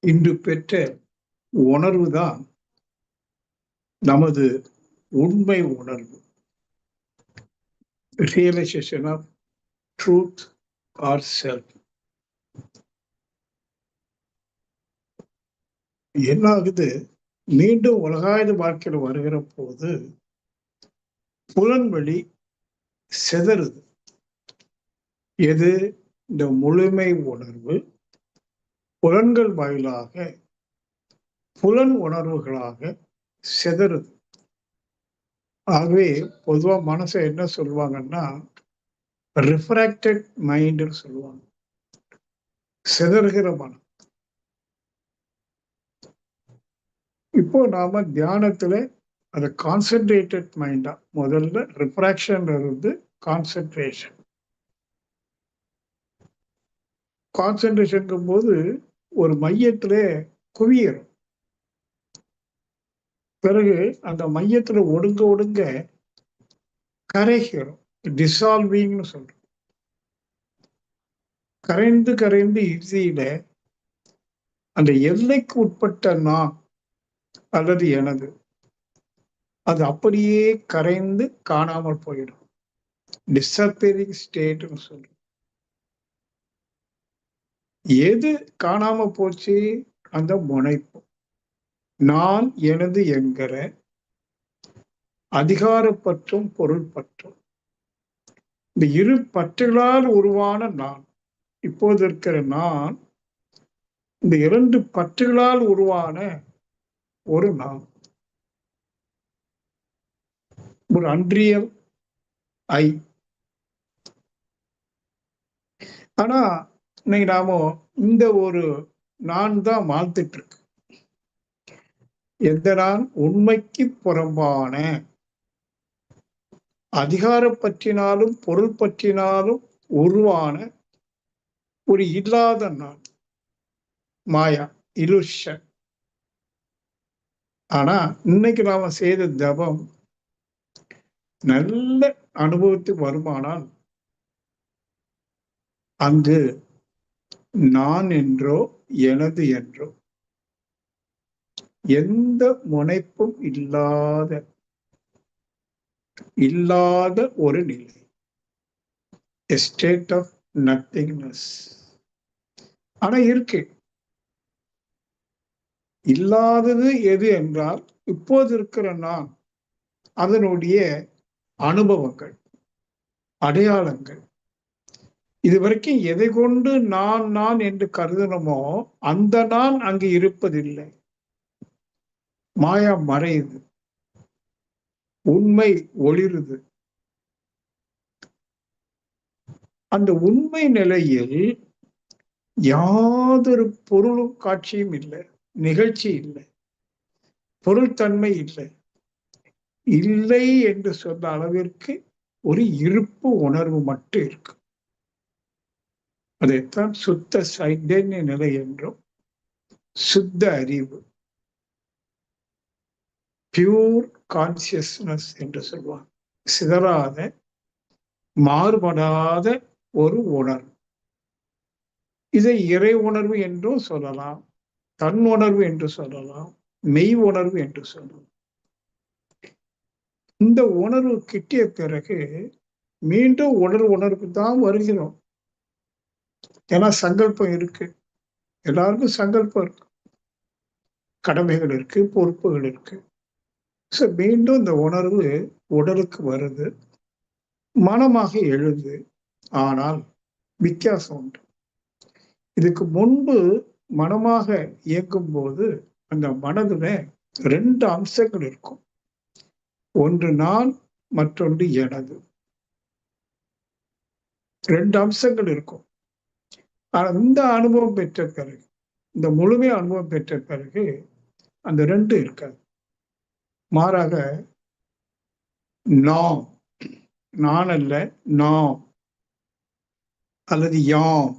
இன்று பெற்ற உணர்வு தான் நமது உண்மை உணர்வு. Realisation of truth or self. என்ன ஆகுது, மீண்டும் உலகாயுத வாழ்க்கையில் வருகிற போது புலன்வழி சிதறுது. எது? இந்த முழுமை உணர்வு புலன்கள் வாயிலாக புலன் உணர்வுகளாக சிதறுது. ஆகவே பொதுவா மனசை என்ன சொல்லுவாங்கன்னா ரிஃப்ராக்டட் மைண்ட் சொல்லுவாங்க, சிதறுகிற மனம். இப்போ நாம தியானத்துல அது கான்சென்ட்ரேட்டட் மைண்டா, முதல்ல ரிஃப்ராக்ஷன் இருந்து கான்சென்ட்ரேஷன். கான்சென்ட்ரேஷன் போது ஒரு மையத்துல குவியரும், பிறகு அந்த மையத்துல ஒடுங்க ஒடுங்க கரைகிறோம், டிசால்விங்னு சொல்றோம். கரைந்து கரைந்து இறுதியில அந்த எல்லைக்கு உட்பட்ட நான் அல்லது எனது அது அப்படியே கரைந்து காணாமல் போயிடும். டிஸப்பியரிங் ஸ்டேட்னு சொல்றோம். எது காணாம போச்சு? அந்த முனைப்பு, நான் எனது என்கிற அதிகார பற்றும் பொருள் பற்றும். இந்த இரு பற்றுகளால் உருவான நான், இப்போது இருக்கிற நான், இந்த இரண்டு பற்றுகளால் உருவான ஒரு நான், ஒரு அன்ரியல் ஐ. ஆனா இன்னைக்கு நாம இந்த ஒரு நான் தான் வாழ்த்துட்டு இருக்கு. எந்த நான்? உண்மைக்கு புறம்பான, அதிகார பற்றினாலும் பொருள் பற்றினாலும் உருவான ஒரு இல்லாத நான், மாயா, இலுஷன். ஆனா இன்னைக்கு நாம செய்த தபம் நல்ல அனுபவத்துக்கு வருமானால் அங்கு நான் என்றோ எனது என்றோ எந்த முனைப்பும் இல்லாத ஒரு நிலை, a state of nothingness. ஆனா இருக்கு. இல்லாதது எது என்றால் இப்போது இருக்கிற நான், அதனுடைய அனுபவங்கள், அடையாளங்கள். இதுவரைக்கும் எதை கொண்டு நான் நான் என்று கருதணுமோ அந்த நான் அங்கு இருப்பதில்லை. மாயா மறையுது, உண்மை ஒளிருது. அந்த உண்மை நிலையில் யாதொரு பொருளும் காட்சியும் இல்லை, நிகழ்ச்சி இல்லை, பொருள் தன்மை இல்லை. இல்லை என்று சொன்ன அளவிற்கு ஒரு இருப்பு உணர்வு மட்டும் இருக்கு. அதைத்தான் சுத்த சைத்தன்ய நிலை என்றும் சுத்த அறிவு, பியூர் கான்சியஸ்னஸ் என்று சொல்வாங்க. சிதறாத, மாறுபடாத ஒரு உணர்வு. இதை இறை உணர்வு என்றும் சொல்லலாம், தன் உணர்வு என்று சொல்லலாம், மெய் உணர்வு என்று சொல்லலாம். இந்த உணர்வு கிட்டிய பிறகு மீண்டும் உணர்வு தான் வருகிறோம். ஏன்னா சங்கல்பம் இருக்கு, எல்லாருக்கும் சங்கல்பம் இருக்கு, கடமைகள் இருக்கு, பொறுப்புகள் இருக்கு. மீண்டும் இந்த உணர்வு உடலுக்கு வருது, மனமாக எழுது. ஆனால் வித்தியாசம் உண்டு. இதுக்கு முன்பு மனமாக இயக்கும் போது அந்த மனதுல ரெண்டு அம்சங்கள் இருக்கும், ஒன்று நான், மற்றொன்று எனது. ரெண்டு அம்சங்கள் இருக்கும். இந்த அனுபவம் பெற்ற பிறகு, இந்த முழுமை அனுபவம் பெற்ற பிறகு அந்த ரெண்டு இருக்காது. மாறாக நாம், நான் அல்ல நாம், அல்லது யாம்.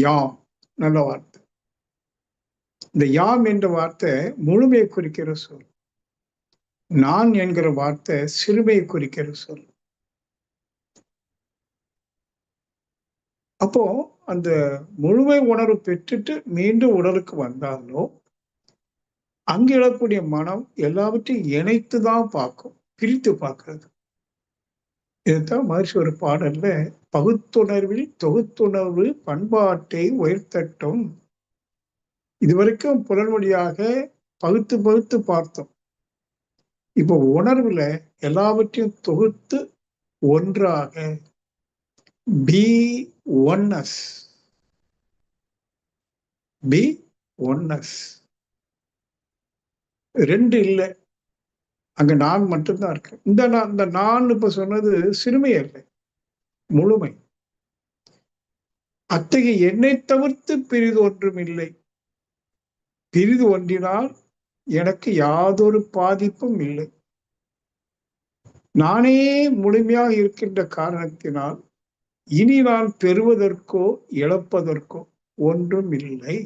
யாம் நல்ல வார்த்தை. இந்த யாம் என்ற வார்த்தை முழுமையை குறிக்கிற சொல். நான் என்கிற வார்த்தை சிறுமையை குறிக்கிற சொல். அப்போ அந்த முழுமை உணர்வு பெற்றுட்டு மீண்டும் உடலுக்கு வந்தாலோ அங்கு எழக்கூடிய மனம் எல்லாவற்றையும் இணைத்துதான் பார்க்கும், பிரித்து பார்க்கிறது. இதுதான் மகர்ஷி ஒரு பாடல்ல பகுத்துணர்வில் தொகுத்துணர்வு பண்பாட்டை உயர்த்தட்டும். இதுவரைக்கும் புலன்மொழியாக பகுத்து பகுத்து பார்த்தோம். இப்போ உணர்வுல எல்லாவற்றையும் தொகுத்து ஒன்றாக பி ஒன்னஸ், பி ஒன்னஸ். ரெண்டு இல்லை, அங்க நான் மட்டும்தான் இருக்கு. இந்த நான் இப்ப சொன்னது சிறுமை அல்ல, முழுமை. அத்தகைய என்னை தவிர்த்து பிரிது ஒன்றும் இல்லை. பிரிது ஒன்றினால் எனக்கு யாதொரு பாதிப்பும் இல்லை. நானே முழுமையாக இருக்கின்ற காரணத்தினால் இனி நான் பெறுவதற்கோ இழப்பதற்கோ ஒன்றும் இல்லை.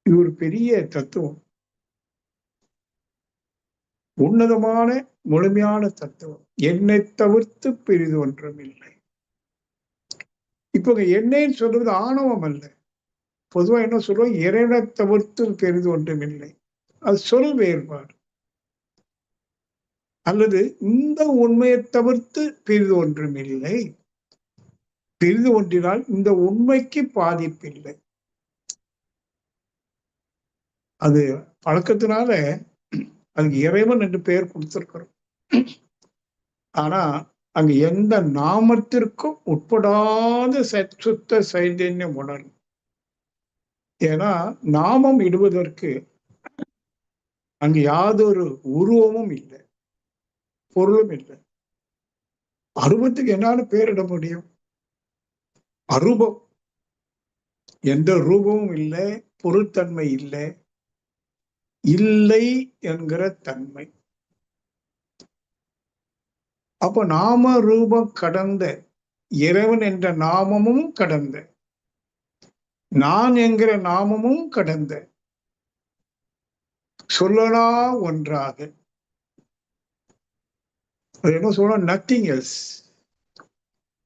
இது ஒரு பெரிய தத்துவம், உன்னதமான முழுமையான தத்துவம். என்னை தவிர்த்து பிரிது ஒன்றும் இல்லை. இப்போ என்னைன்னு சொல்றது ஆணவம் அல்ல. பொதுவா என்ன சொல்றோம், இறைவனை தவிர்த்து பெரிது ஒன்றும் இல்லை, அது சொல் வேறுபாடு. அல்லது இந்த உண்மையை தவிர்த்து பெரிது ஒன்றும் இல்லை, பெரிது ஒன்றினால் இந்த உண்மைக்கு பாதிப்பில்லை. அது பழக்கத்தினால அதுக்கு இறைவன் என்று பெயர் கொடுத்திருக்கிறோம். ஆனா அங்கு எந்த நாமத்திற்கும் உட்படாத சுத்த சைதன்யம் உணரும். ஏன்னா நாமம் இடுவதற்கு அங்கு யாதொரு உருவமும் இல்லை, பொருளும் இல்லை. அருவத்துக்கு என்னால பேரிட முடியும்? அரூபம், எந்த ரூபமும் இல்லை, பொருள்தன்மை இல்லை, இல்லை என்கிற தன்மை. அப்ப நாம ரூபம் கடந்த இறைவன் என்ற நாமமும் கடந்த, நான் என்கிற நாமமும் கடந்த, சொல்லனா ஒன்றாக. அது என்ன சொல்ல, நத்திங் எல்ஸ்,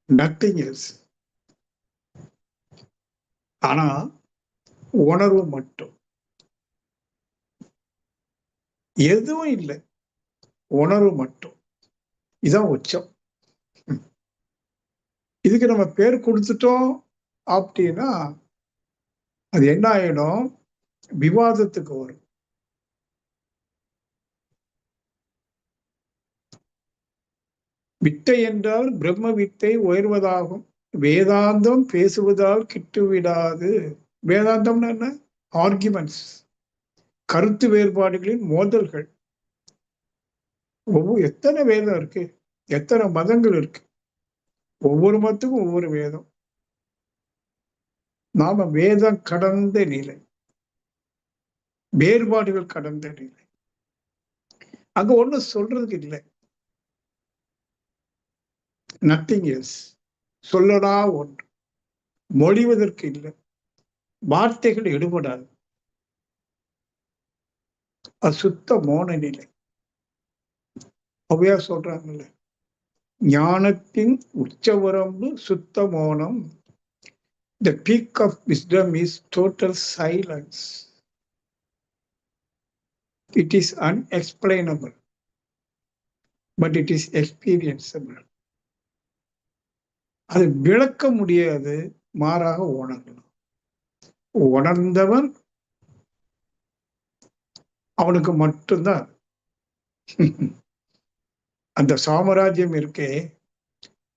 நத்திங் எல்ஸ். ஆனா உணர்வு மட்டும், எதுவும் இல்லை, உணர்வு மட்டும். இதான் உச்சம். இதுக்கு நம்ம பேர் கொடுத்துட்டோம் அப்படின்னா அது என்ன ஆயிடும், விவாதத்துக்கு வரும். வித்தை என்றால் பிரம்ம வித்தை உயர்வதாகும், வேதாந்தம் பேசுவதால் கிட்டுவிடாது. வேதாந்தம்னா என்ன? ஆர்குமெண்ட்ஸ், கருத்து வேறுபாடுகளின் மோதல்கள். எத்தனை வேதம் இருக்கு, எத்தனை மதங்கள் இருக்கு, ஒவ்வொரு மதத்துக்கும் ஒவ்வொரு வேதம். நாம வேதம் கடந்த நிலை, வேறுபாடுகள் கடந்த நிலை. அங்க ஒண்ணு சொல்றதுக்கு இல்லை, நத்திங் எல்ஸ். சொல்லடா ஒன்று, மொழிவதற்கு இல்லை, வார்த்தைகள் எடுபடாது. அது சுத்த மோன நிலை. அவையா சொல்றாங்கல்ல, ஞானத்தின் உச்சவரம்பு சுத்த மோனம். The peak of wisdom is total silence. It is unexplainable, but it is experienceable. அது விளக்க முடியாது, மாறாக உணரணும். உணர்ந்தவன் அவனுக்கு மட்டும்தான் அந்த சாம்ராஜ்யம் இருக்கே,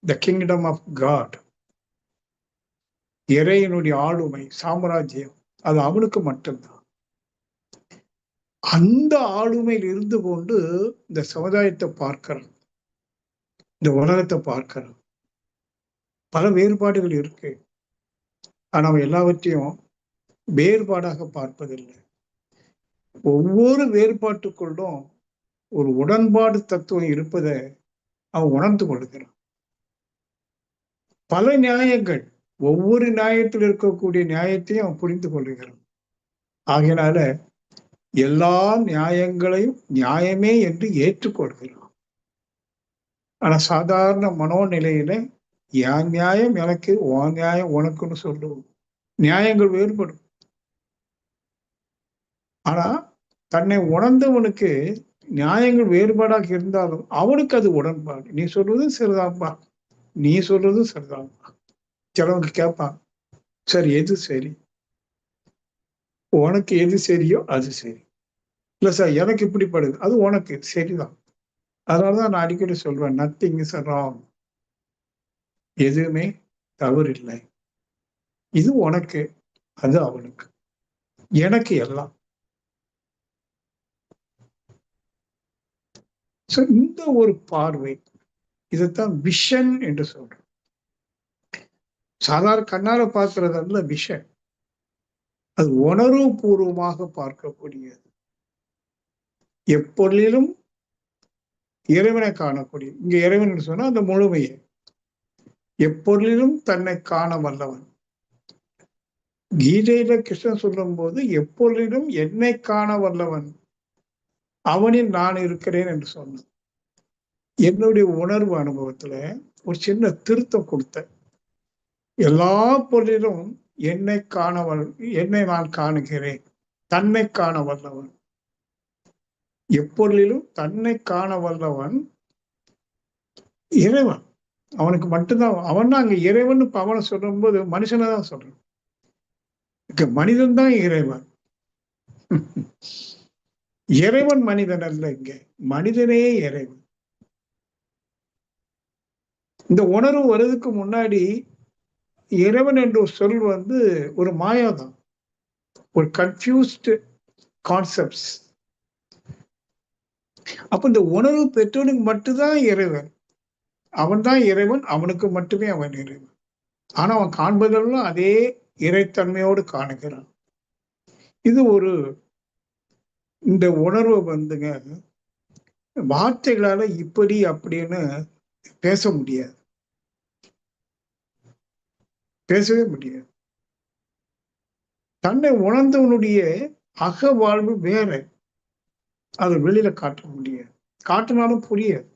த கிங்டம் ஆஃப் காட், இறைவனுடைய ஆளுமை, சாம்ராஜ்யம், அது அவனுக்கு மட்டும்தான். அந்த ஆளுமையில் இருந்து கொண்டு இந்த சமுதாயத்தை பார்க்கிறோம், இந்த உலகத்தை பார்க்கிறோம். பல வேறுபாடுகள் இருக்கு, ஆனா அவன் எல்லாவற்றையும் வேறுபாடாக பார்ப்பதில்லை. ஒவ்வொரு வேறுபாட்டுக்குள்ளும் ஒரு உடன்பாடு தத்துவம் இருப்பதை அவன் உணர்ந்து கொள்கிறான். பல நியாயங்கள், ஒவ்வொரு நியாயத்தில் இருக்கக்கூடிய நியாயத்தையும் அவன் புரிந்து கொள்கிறான். ஆகையினால எல்லா நியாயங்களையும் நியாயமே என்று ஏற்றுக்கொள்கிறான். ஆனா சாதாரண மனோநிலையில என் நியாயம் எனக்கு, உன் நியாயம் உனக்குன்னு சொல்லுவோம். நியாயங்கள் வேறுபடும். ஆனா தன்னை உணர்ந்தவனுக்கு நியாயங்கள் வேறுபாடாக இருந்தாலும் அவனுக்கு அது உடன்பாடு. நீ சொல்றது சரிதான்ப்பா, நீ சொல்றது சரிதான்ப்பா. சிலவங்க கேட்பான், சரி எது சரி? உனக்கு எது சரியோ அது சரி. இல்ல சார் எனக்கு இப்படிப்படுது, அது உனக்கு சரிதான். அதனாலதான் நான் அடிக்கடி சொல்வேன், நத்திங் இஸ் ராங். எதுவுமே தவறு இல்லை. இது உனக்கு, அது அவனுக்கு, எனக்கு எல்லாம். இந்த ஒரு பார்வை, இதைத்தான் விஷன் என்று சொல்றோம். சாதாரண கண்ணால பார்க்கிறது அல்ல விஷன். அது உணர்வு பூர்வமாக பார்க்கக்கூடியது. எப்பொருளிலும் இறைவனை காணக்கூடிய, இங்க இறைவன் சொன்னா அந்த முழுமையை. எப்பொருளிலும் தன்னை காண வல்லவன். கீதையில கிருஷ்ணன் சொல்லும் போது எப்பொருளிலும் என்னை காண வல்லவன் அவனில் நான் இருக்கிறேன் என்று சொன்னான். என்னுடைய உணர்வு அனுபவத்துல ஒரு சின்ன திருத்தம் கொடுத்தேன். எல்லா பொருளிலும் என்னை காண என்னை நான் காணுகிறேன், தன்னை காண வல்லவன். எப்பொருளிலும் தன்னை காண வல்லவன் இறைவன். அவனுக்கு மட்டும்தான், அவன் தான் அங்க இறைவன். அவனை சொல்லும் போது மனுஷனை தான் சொல்றான். மனிதன் தான் இறைவன். இறைவன் மனிதன் அல்ல, இங்க மனிதனே இறைவன். இந்த உணர்வு வர்றதுக்கு முன்னாடி இறைவன் என்ற ஒரு சொல் ஒரு மாயாதான், ஒரு கன்ஃபியூஸ்டு கான்செப்ட்ஸ். அப்ப இந்த உணர்வு பெற்றவனுக்கு மட்டும்தான் இறைவன். அவன் தான் இறைவன், அவனுக்கு மட்டுமே அவன் இறைவன். ஆனா அவன் காண்பதெல்லாம் அதே இறைத்தன்மையோடு காணுகிறான். இது ஒரு இந்த உணர்வு வார்த்தைகளால இப்படி அப்படின்னு பேச முடியாது, பேசவே முடியாது. தன்னை உணர்ந்தவனுடைய அக வாழ்வு வேற, அதை வெளியில காட்ட முடியாது, காட்டினாலும் புரியாது.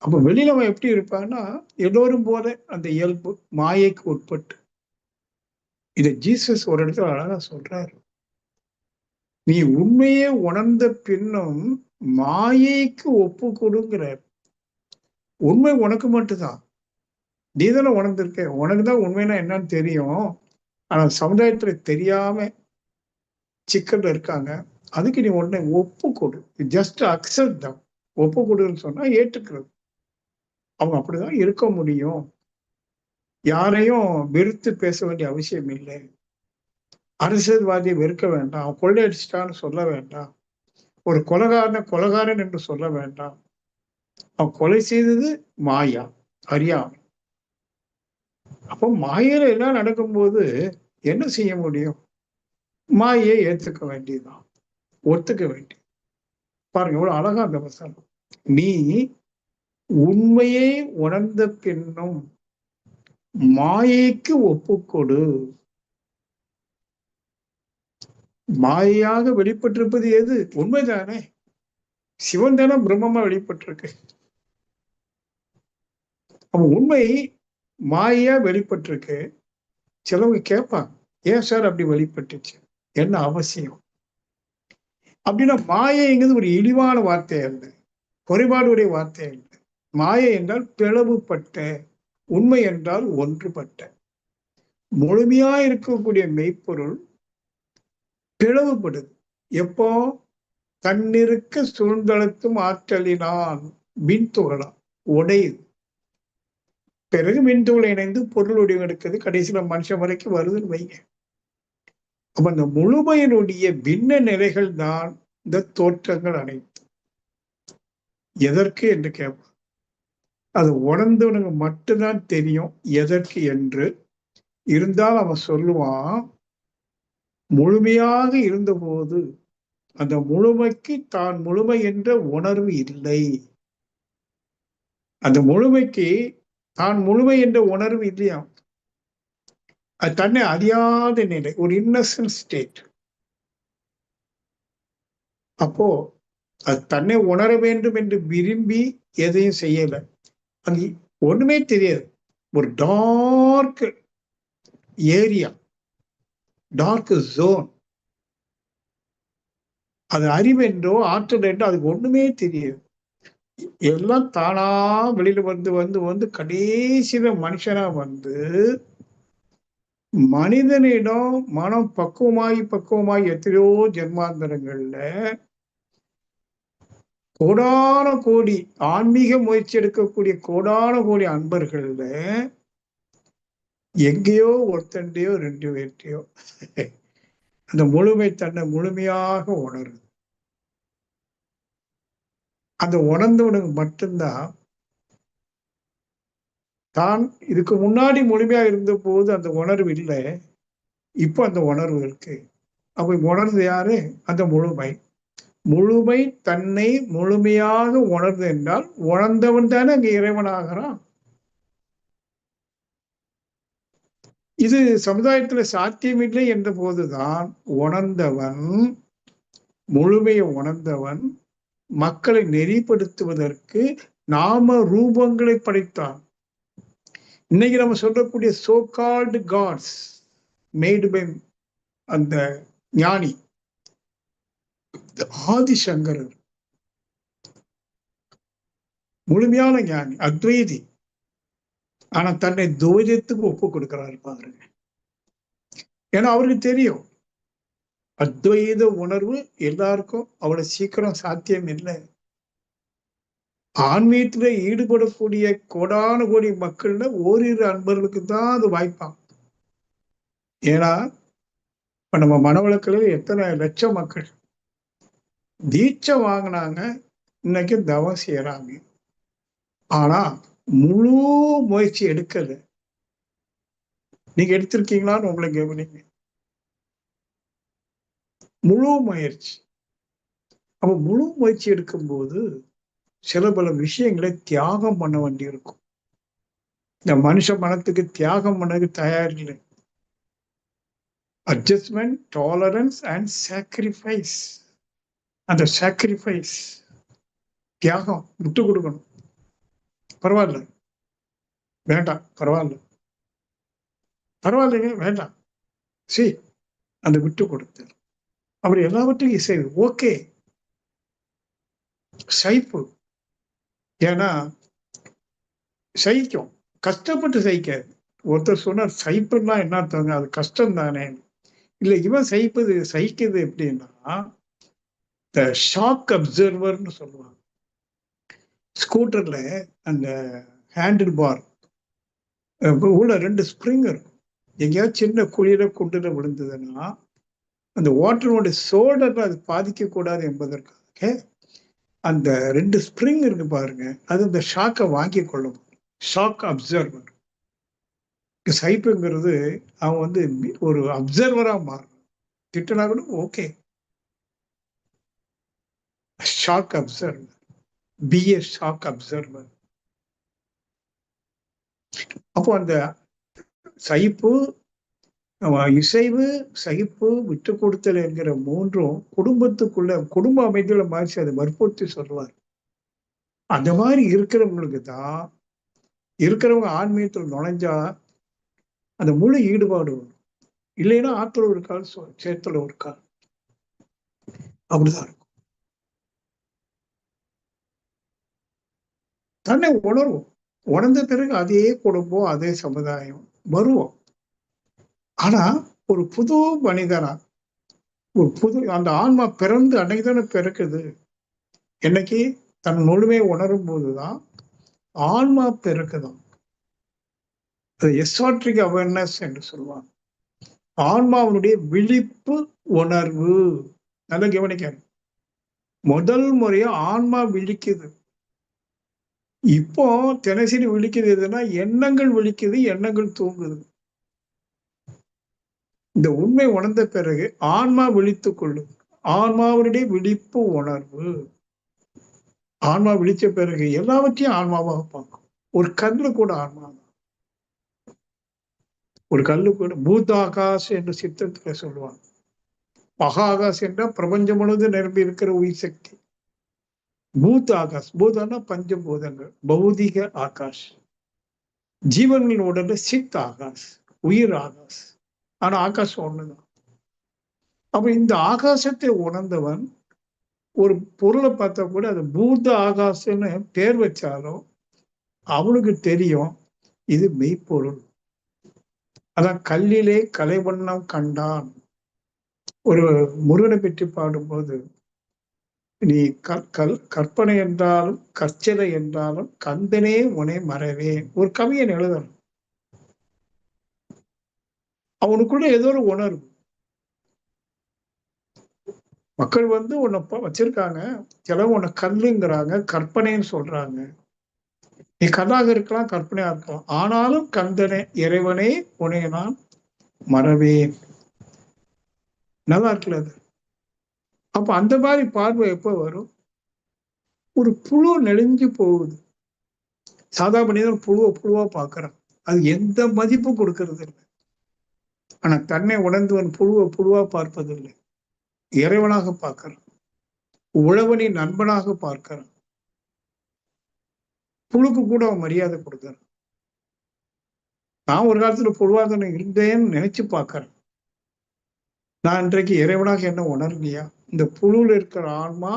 அப்ப வெளியில அவன் எப்படி இருப்பான்னா எல்லோரும் போல அந்த இயல்பு மாயைக்கு உட்பட்டு. இதை ஜீசஸ் ஒரு இடத்துல அழகா சொல்றாரு, நீ உண்மையே உணர்ந்த பின்னும் மாயைக்கு ஒப்பு கொடுங்கிறார். உண்மை உனக்கு மட்டும்தான், நீ தானே உணர்ந்திருக்க, உனக்குதான் உண்மைன்னா என்னன்னு தெரியும். ஆனா சமுதாயத்துல தெரியாம சிக்கல் இருக்காங்க. அதுக்கு நீ உடனே ஒப்பு கொடு, ஜஸ்ட் அக்செப்ட் தம். ஒப்பு கொடுன்னு சொன்னா ஏற்றுக்கிறது. அவங்க அப்படிதான் இருக்க முடியும். யாரையும் வெறுத்து பேச வேண்டிய அவசியம் இல்லை. அரசியல்வாதியை வெறுக்க வேண்டாம், கொள்ளையடிச்சிட்டான்னு சொல்ல வேண்டாம், ஒரு கொலகாரன் என்று சொல்ல வேண்டாம். அவன் கொலை செய்தது மாயா, அறியாமை. அப்போ மாயையில எல்லாம் நடக்கும்போது என்ன செய்ய முடியும்? மாயை ஏத்துக்க வேண்டியதுதான், ஒத்துக்க வேண்டியது. பாருங்க எவ்வளவு அழகா அந்த வசனம். நீ உண்மையை உணர்ந்த பின்னும் மாயைக்கு ஒப்புக்கொடு. மாயையாக வெளிப்பட்டிருப்பது எது? உண்மைதானே. சிவன் தானே பிரம்மமா வெளிப்பட்டிருக்கு. அப்ப உண்மை மாயா வெளிப்பட்டிருக்கு. சிலவங்க கேட்பாங்க, ஏன் சார் அப்படி வெளிப்பட்டுச்சு, என்ன அவசியம் அப்படின்னா, மாயைங்கிறது ஒரு இழிவான வார்த்தை அல்ல, குறைபாடுடைய வார்த்தை அல்ல. மாயை என்றால் பிளவுபட்ட, உண்மை என்றால் ஒன்றுபட்ட. முழுமையா இருக்கக்கூடிய மெய்ப்பொருள் பிளவுபடுது. எப்போ? தன்னிருக்க சூழ்ந்தளத்தும் ஆற்றலினால் மின்துகளாம் உடையுது. பிறகு மின்துகளை இணைந்து பொருள் வடிவம் எடுக்குது, கடைசியில மனுஷன் வரைக்கும் வருதுன்னு வைங்க. அப்ப அந்த முழுமையினுடைய பின்ன நிலைகள் தான் இந்த தோற்றங்கள் அனைத்து. எதற்கு என்று கேட்பான். அது உணர்ந்தவனுக்கு மட்டும்தான் தெரியும் எதற்கு என்று. இருந்தால் அவன் சொல்லுவான், முழுமையாக இருந்தபோது அந்த முழுமைக்கு தான் முழுமை என்ற உணர்வு இல்லை. அந்த முழுமைக்கு தான் முழுமை என்ற உணர்வு இல்லையா. அது தன்னை அறியாத நிலை, ஒரு இன்னசென்ட் ஸ்டேட். அப்போ அது தன்னை உணர வேண்டும் என்று விரும்பி எதையும் செய்யல. அங்க ஒண்ணுமே தெரியாது. ஒரு டார்க் ஏரியா, டார்க் ஜோன். அது அறிவென்றோ ஆற்றல் என்றோ அதுக்கு ஒண்ணுமே தெரியாது. எல்லாம் தானா வெளியில வந்து வந்து வந்து கடைசியில மனுஷனா வந்து மனிதனிடம் மனம் பக்குவமாய் எத்தனையோ ஜென்மாந்தரங்கள்ல கோடான கோடி ஆன்மீக முயற்சி எடுக்கக்கூடிய கோடான கோடி அன்பர்கள்ல எங்கேயோ ஒருத்தண்டையோ ரெண்டு பேர்ட்டையோ அந்த முழுமை தன்னை முழுமையாக உணருது. அந்த உணர்ந்தவனுக்கு மட்டும்தான் தான் இதுக்கு முன்னாடி முழுமையா இருந்த போது அந்த உணர்வு இல்லை, இப்போ அந்த உணர்வு இருக்கு. அப்ப உணர்ந்து யாரு? அந்த முழுமை. முழுமை தன்னை முழுமையாக உணர்ந்து என்றால் உணர்ந்தவன் தானே அங்க இறைவனாகிறான். இது சமுதாயத்துல சாத்தியமில்லை என்ற போதுதான் உணர்ந்தவன், முழுமையை உணர்ந்தவன் மக்களை நெறிப்படுத்துவதற்கு நாம ரூபங்களை படைத்தான். இன்னைக்கு நம்ம சொல்லக்கூடிய so called gods made by அந்த ஞானி ஆதிசங்கரர், முழுமையான ஞானி, அத்வைதி. ஆனா தன்னை துவைதத்துக்கு ஒப்பு கொடுக்கிறாரு பாருங்க. ஏன்னா அவருக்கு தெரியும் அத்வைத உணர்வு எல்லாருக்கும் அவ்வளவு சீக்கிரம் சாத்தியம் இல்லை. ஆன்மீகத்துல ஈடுபடக்கூடிய கோடான கோடி மக்கள்ல ஓரிரு அன்பர்களுக்கு தான் அது வாய்ப்பாங்க. ஏன்னா இப்ப நம்ம மனவளக்கில் எத்தனை லட்சம் மக்கள் தீட்சை வாங்கினாங்க, இன்னைக்கு தவம் செய்யறாங்க. ஆனா முழு முயற்சி எடுக்கல. நீங்க எடுத்திருக்கீங்களான்னு உங்களை கவனிங்க. முழு முயற்சி. அப்ப முழு முயற்சி எடுக்கும்போது சில பல விஷயங்களை தியாகம் பண்ண வேண்டி இருக்கும். இந்த மனுஷ மனத்துக்கு தியாகம் பண்ணதுக்கு தயார் இல்லை. Adjustment, tolerance and sacrifice. அந்த சாக்ரிஃபைஸ் தியாகம், விட்டு கொடுக்கணும். பரவாயில்ல, வேண்டாம், பரவாயில்ல, பரவாயில்லைங்க, வேண்டாம், சரி, அந்த விட்டு கொடுத்தல். அவர் எல்லாவற்றையும் இசைவு ஓகே, சைப்பு. ஏன்னா சகிக்கும், கஷ்டப்பட்டு சகிக்காது. ஒருத்தர் சொன்னார் சைப்புன்னா என்ன அர்த்தங்க, அது கஷ்டம் தானே. இல்லை, இவன் சகிக்குது எப்படின்னா இந்த ஷாக் அப்சர்வர்னு சொல்லுவாங்க. ஸ்கூட்டர்ல அந்த ஹேண்டில் பார் உள்ள 2 ஸ்ப்ரிங் இருக்கும். எங்கேயாவது சின்ன குழியில குண்டுல விழுந்ததுன்னா அந்த வாட்டரோட சோல்டர்ல அது பாதிக்கக்கூடாது என்பதற்காக அந்த 2 ஸ்ப்ரிங் இருக்கு பாருங்க, அது அந்த ஷாக்கை வாங்கி கொள்ளும். Shock observer. சைப்புங்கிறது அவன் வந்து ஒரு அப்சர்வரா மாறும். திட்டனா கூட okay, shock observer, be a shock observer. அப்போ அந்த சகிப்பு, இசைவு, சகிப்பு, விட்டு கொடுத்தல் என்கிற 3ம் குடும்பத்துக்குள்ள குடும்ப அமைதியில மாற்றி அதை வற்புறுத்தி சொல்லுவார். அந்த மாதிரி இருக்கிறவங்களுக்கு தான், இருக்கிறவங்க ஆன்மீகத்தில் நுழைஞ்சா அந்த முழு ஈடுபாடு வரும். இல்லைன்னா ஆத்துல ஒரு கால் சேத்துல ஒரு கால், அப்படிதான் இருக்கும். தன்னை உணர்வோம். உணர்ந்த பிறகு அதே குடும்பம், அதே சமுதாயம் வருவோம். ஆனா ஒரு புது மனிதனா, ஒரு புது அந்த ஆன்மா பிறந்து அன்னைக்கு தானே பிறக்குது. என்னைக்கு தன் முழுமையை உணரும் போதுதான் ஆன்மா பிறக்குதான். எஸ்ஆட்ரிக் அவேர்னஸ் என்று சொல்லுவாங்க. ஆன்மாவுடைய விழிப்பு உணர்வு. நல்லா கவனிக்க, முதல் முறையா ஆன்மா விழிக்குது. இப்போ தினசரி விழிக்குது எதுனா எண்ணங்கள் விழிக்குது, எண்ணங்கள் தூங்குது. இந்த உண்மை உணர்ந்த பிறகு ஆன்மா விழித்துக் கொள்ளும். ஆன்மாவுடைய விழிப்பு உணர்வு. ஆன்மா விழிச்ச பிறகு எல்லாவற்றையும் ஆன்மாவாக பார்க்கும். ஒரு கல்லு கூட ஆன்மா, ஒரு கல்லு கூட பூதாகாஷ் என்று சித்தத்துல சொல்லுவாங்க. மகாகாஷ் என்றால் பிரபஞ்சம் முழுவதும் நிரம்பி இருக்கிற உயிர் சக்தி. பூத் ஆகாஷ், பூதம்னா பஞ்சபூதங்கள், பௌதிக ஆகாஷ். ஜீவன்கள் உடல்ல சித் ஆகாஷ், உயிர் ஆகாஷ். ஆனா ஆகாசம் ஒண்ணுதான். அப்ப இந்த ஆகாசத்தை உணர்ந்தவன் ஒரு பொருளை பார்த்தா கூட அது பூத ஆகாசம்னு பேர் வச்சாலும் அவனுக்கு தெரியும் இது மெய்ப்பொருள். அதான் கல்லிலே கலைவண்ணம் கண்டான். ஒரு முருகனை பற்றி பாடும்போது, நீ கற்பனை என்றாலும் கற்சிலை என்றாலும் கந்தனே உனை மறவேன், ஒரு கவியன் எழுதணும். அவனுக்குள்ள ஏதோ ஒரு உணர்வு. மக்கள் உன்னை வச்சிருக்காங்க, சிலவங்க உன்னை கல்லுங்கிறாங்க, கற்பனைன்னு சொல்றாங்க. நீ கல்லாக இருக்கலாம், கற்பனையா இருக்கலாம். ஆனாலும் கந்தனே, இறைவனே உன்னை நான் மறவேன். நல்லா இருக்குல்ல அது? அப்ப அந்த மாதிரி பார்வை எப்ப வரும்? ஒரு புழு நெளிஞ்சு போகுது. சாதா மனிதன் புழுவா பார்க்கறான். அது எந்த மதிப்பும் கொடுக்கறது இல்லை. ஆனா தன்னை உணர்ந்தவன் புழுவா பார்ப்பதில்லை, இறைவனாக பார்க்கிறான். உழவனின் நண்பனாக பார்க்கிறான். புழுக்கு கூட அவன் மரியாதை கொடுக்கிறான். நான் ஒரு காலத்துல புழுவாக இருந்தேன்னு நினைச்சு பார்க்கிறேன். நான் இன்றைக்கு இறைவனாக என்ன உணர்வியா? இந்த புழுல இருக்கிற ஆன்மா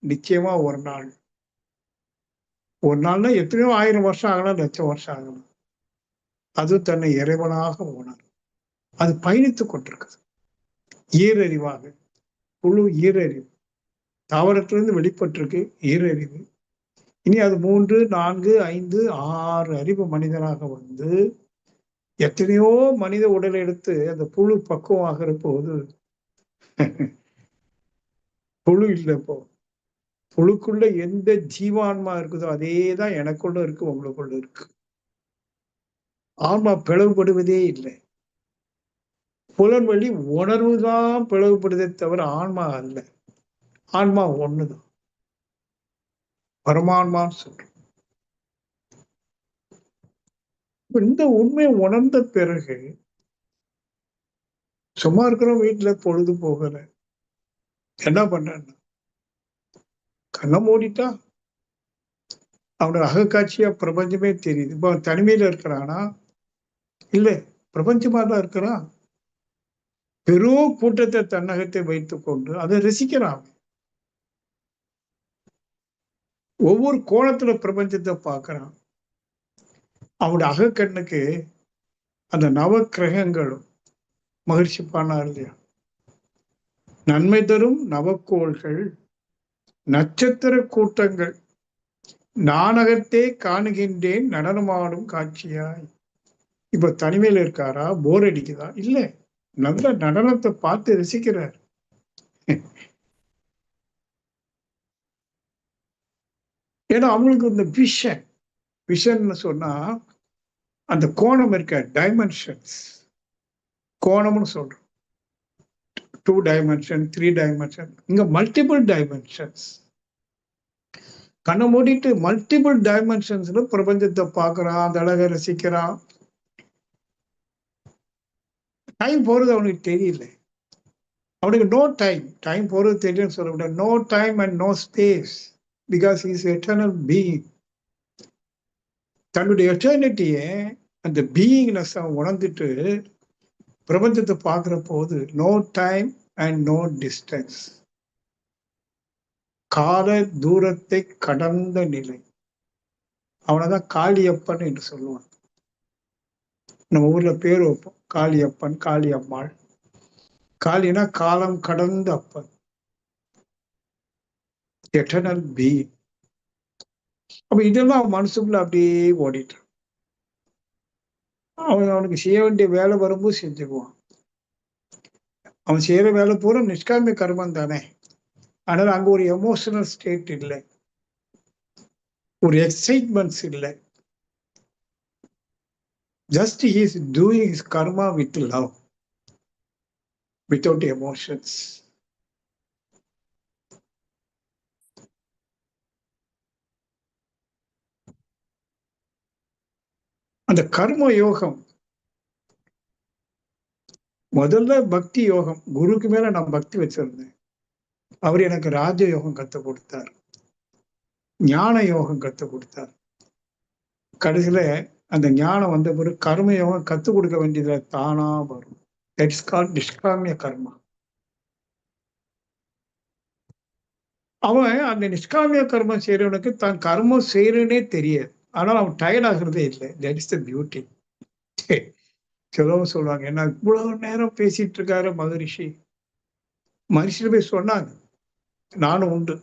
நிச்சயமா ஒரு நாள்னா எத்தனையோ 1000 வருஷம் ஆகலாம், லட்சம் வருஷம் ஆகலாம். அது தன்னை இறைவனாக உணரும். அது பயணித்துக் கொண்டிருக்குது ஈரறிவாக. புழு ஈரறிவு, தாவரத்திலிருந்து வெளிப்பட்டிருக்கு ஈரறிவு. இனி அது 3, 4, 5, 6 அறிவு மனிதனாக எத்தனையோ மனித உடலை எடுத்து அந்த புழு பக்குவம் ஆகிற போது புழு இல்லை. இப்போ புழுக்குள்ள எந்த ஜீவான்மா இருக்குதோ அதேதான் எனக்குள்ள இருக்கு, உங்களுக்குள்ள இருக்கு. ஆன்மா பிளவுபடுவதே இல்லை. புலன்வழி உணர்வுதான் பிளவுபடுதே தவிர ஆன்மா அல்ல. ஆன்மா ஒண்ணுதான், பரமான்மான்னு சொல்றோம். இந்த உண்மையை உணர்ந்த பிறகு சும்மா இருக்கிறோம், வீட்டுல பொழுது போகல, என்ன பண்றேன்? கண்ணை மூடிட்டா அவனோட அகக்காட்சியா பிரபஞ்சமே தெரியுது. இப்போ தனிமையில இருக்கிறானா? இல்ல, பிரபஞ்சமா தான் இருக்கிறான். பெரும் கூட்டத்தை தன்னகத்தை வைத்துக் கொண்டு அதை ரசிக்கிறான். ஒவ்வொரு கோணத்துல பிரபஞ்சத்தை பார்க்கிறான். அவனுடைய அகக்கண்ணுக்கு அந்த நவ கிரகங்களும் மகிழ்ச்சி பண்ணார் இல்லையா? நன்மை தரும் நவக்கோள்கள், நட்சத்திர கூட்டங்கள் நானகத்தே காணுகின்றேன் நடனமாடும் காட்சியாய். இப்ப தனிமையில இருக்காரா? போர் அடிக்குதா? இல்ல, நல்ல நடனத்தை பார்த்து ரசிக்கிறார். ஏன்னா அவங்களுக்கு இந்த விஷன் சொன்னா அந்த கோணம் இருக்க டைமென்ஷன்ஸ், கோணம்னு சொல்றோம். 2 டைமென்ஷன், 3 டைமென்ஷன், இங்க மல்டிபிள் டைமென்ஷன்ஸ். கண்ணை மூடிட்டு மல்டிபிள் டைமென்ஷன்ஸ்ல பிரபஞ்சத்தை பார்க்கறான், அந்த அழகை ரசிக்கிறான். டைம் போறது அவனுக்கு தெரியல. அவனுக்கு நோ டைம் போறது தெரியும்னு சொல்ல முடியாது. No time and no space, because is eternal being. தன்னுடைய எட்டர்னிட்டியை, அந்த பீயிங்னஸ் அவன் உணர்ந்துட்டு பிரபஞ்சத்தை பார்க்கிற போது no time and no distance, கால தூரத்தை கடந்த நிலை. அவனதான் காளியப்பன் என்று சொல்லுவான். நம்ம ஊர்ல பேர் வைப்போம், காளியப்பன், காளி அம்மாள். காளினா காலம் கடந்த அப்பன், எட்டர்னல் பீயிங். அப்ப இதெல்லாம் மனசுக்குள்ள அப்படியே ஓடிட்டு அவனுக்கு செய்ய வேண்டிய வேலை வரும்போது செஞ்சுக்குவான். அவன் செய்யற வேலை பூரா நிஷ்காமிய கர்மம் தானே. ஆனால் அங்க ஒரு எமோஷனல் ஸ்டேட் இல்லை, ஒரு எக்ஸைட்மெண்ட்ஸ் இல்லை. Just he is doing his karma with love, without emotions. அந்த கர்ம யோகம் முதல்ல பக்தி யோகம். குருக்கு மேல நான் பக்தி வச்சிருந்தேன். அவர் எனக்கு ராஜ யோகம் கற்றுக் கொடுத்தார். ஞான யோகம் கற்றுக் கொடுத்தார். கடைசியில அந்த ஞானம் வந்த பிறகு கர்ம யோகம் கற்றுக் கொடுக்க வேண்டியதுல தானா வரும். தட்ஸ் கால்ட் நிஷ்காமிய கர்மா. அவன் அந்த நிஷ்காமிய கர்மம் செய்யறவனுக்கு தான் கர்மம் செய்யறேனே தெரியாது. ஆனால் அவன் டயர்ட் ஆகுறதே இல்லை. That is the beauty. சிலவங்க சொல்லுவாங்க, என்ன இவ்வளவு நேரம் பேசிட்டு இருக்காரு மகரிஷி. மகரிஷி போய் சொன்னாங்க, நானும் உண்டு.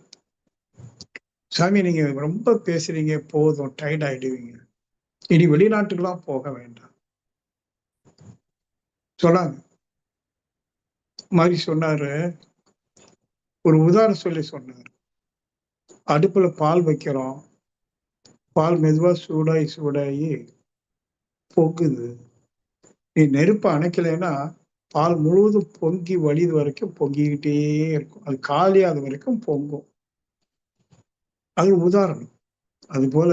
சாமி, நீங்க ரொம்ப பேசுறீங்க, போதும், டயர்ட் ஆயிடுவீங்க, இனி வெளிநாட்டுக்கெல்லாம் போக வேண்டாம் சொன்னாங்க. மகரிஷி சொன்னாரு, ஒரு உதாரணம் சொல்லி சொன்னார். அடுப்புல பால் வைக்கிறோம், பால் மெதுவா சூடாகி பொங்குது. நீ நெருப்பை அணைக்கலைன்னா பால் முழுவதும் பொங்கி வழிது வரைக்கும் பொங்கிக்கிட்டே இருக்கும். அது காலியாத வரைக்கும் பொங்கும். அது உதாரணம். அது போல